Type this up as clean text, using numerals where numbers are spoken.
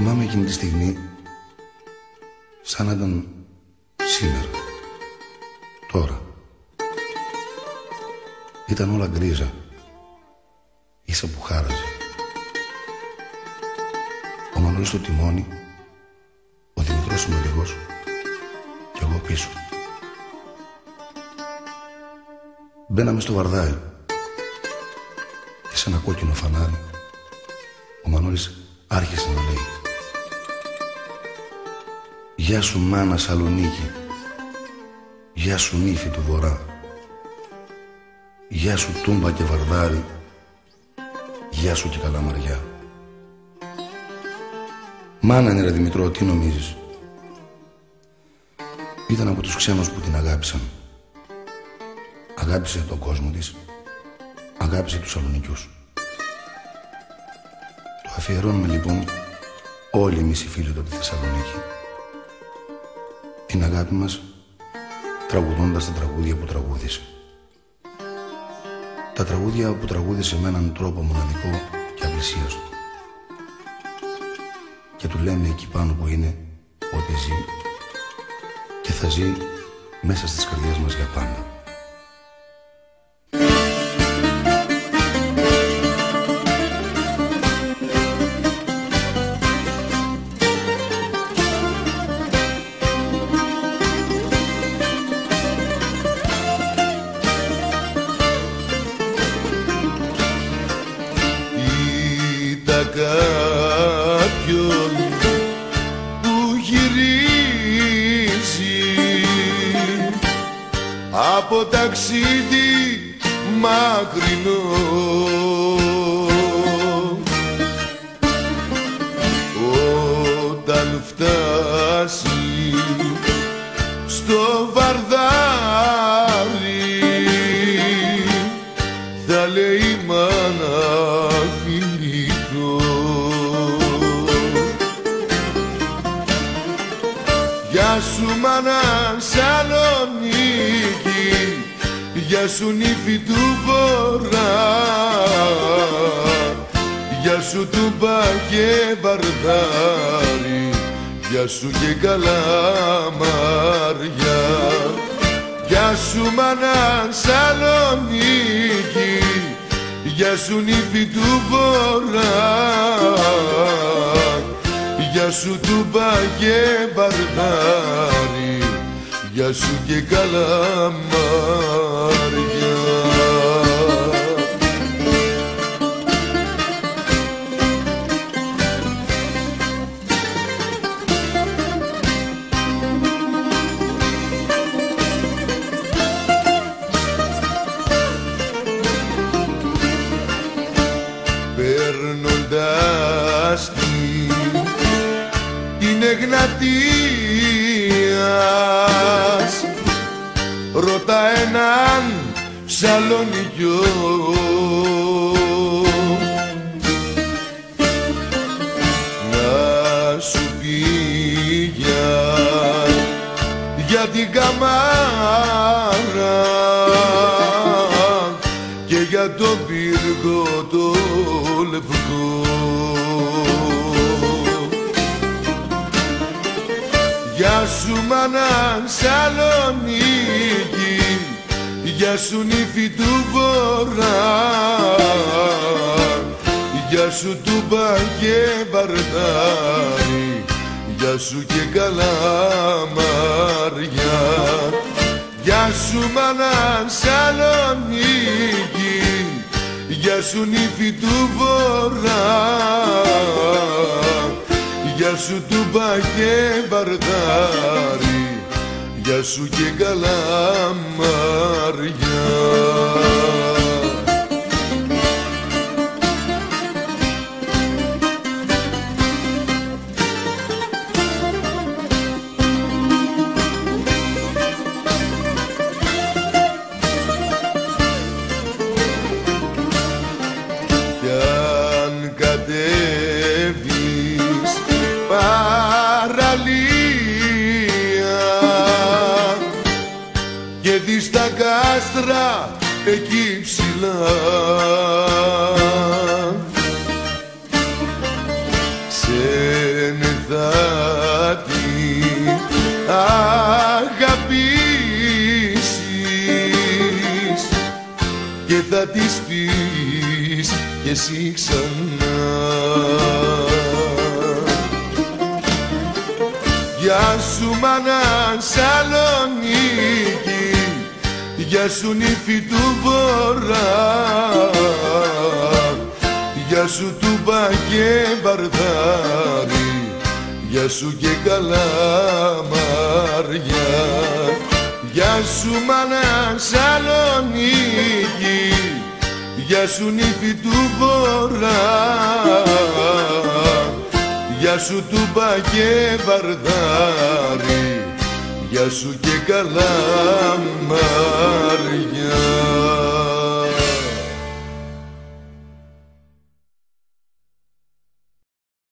θυμάμαι εκείνη τη στιγμή σαν να ήταν σήμερα, τώρα. Ήταν όλα γκρίζα, ίσα που χάραζε. Ο Μανώλης στο τιμόνι, ο Δημητρός συμμετοχός κι εγώ πίσω. Μπαίναμε στο Βαρδάρι και σε ένα κόκκινο φανάρι ο Μανώλης άρχισε να λέει: «Γεια σου μάνα Σαλονίκη, γεια σου νύφη του Βορρά, γεια σου Τούμπα και Βαρδάρι, γεια σου και Καλαμαριά». Μάνα είναι ρε Δημητρό, τι νομίζεις? Ήταν από τους ξένους που την αγάπησαν. Αγάπησε τον κόσμο της, αγάπησε τους Σαλονικιούς. Το αφιερώνουμε λοιπόν όλοι εμείς οι φίλοι του από τη Θεσσαλονίκη. Την αγάπη μας τραγουδώντας τα τραγούδια που τραγούδισε. Τα τραγούδια που τραγούδισε με έναν τρόπο μοναδικό και απλησίαστο. Και του λέμε εκεί πάνω που είναι ότι ζει και θα ζει μέσα στις καρδιές μας για πάντα. Κάποιον που γυρίζει από ταξίδι μακρινό, όταν φτάσει στο Βαρδάρι θα λέει μάνα φιλικό. Γεια σου μάνα Σαλονίκη, γεια σου νύφη του Βορρά, γεια σου Τούμπα και Βαρδάρι, γεια σου και Καλαμαριά. Γεια σου μάνα Σαλονίκη, γεια σου νύφη του Βορρά, γεια σου Τούμπα και Βαρδάρι, γεια σου και Καλαμαριά. Παίρνοντας την Εγνατίας, ρώτα έναν Σαλονικιό να σου πει για την Καμάρα και για τον πύργο το λευκό. Γεια σου μάνα Σαλονίκη, γεια σου νύφη του Βορρά, γεια σου Τούμπα και Βαρδάρι, γεια σου και Καλαμαριά. Γεια σου μάνα Σαλονίκη, γεια σου νύφη του Βορρά, γεια σου Τούμπα και Βαρδάρι, γεια σου και Καλαμαριά. Κι αν κατέβεις παραλία και δεις τα κάστρα εκεί ψηλά, θα την αγαπήσεις και θα της πεις κι εσύ ξανά. Γεια σου μάνα Σαλονίκη, γεια σου νύφη του Βορρά, γεια σου Τούμπα και Βαρδάρι, γεια σου και Καλαμαριά. Γεια σου μάνα Σαλονίκη, γεια σου νύφη του Βορρά, γεια σου Τούμπα και Βαρδάρι, γεια σου και Καλαμαριά.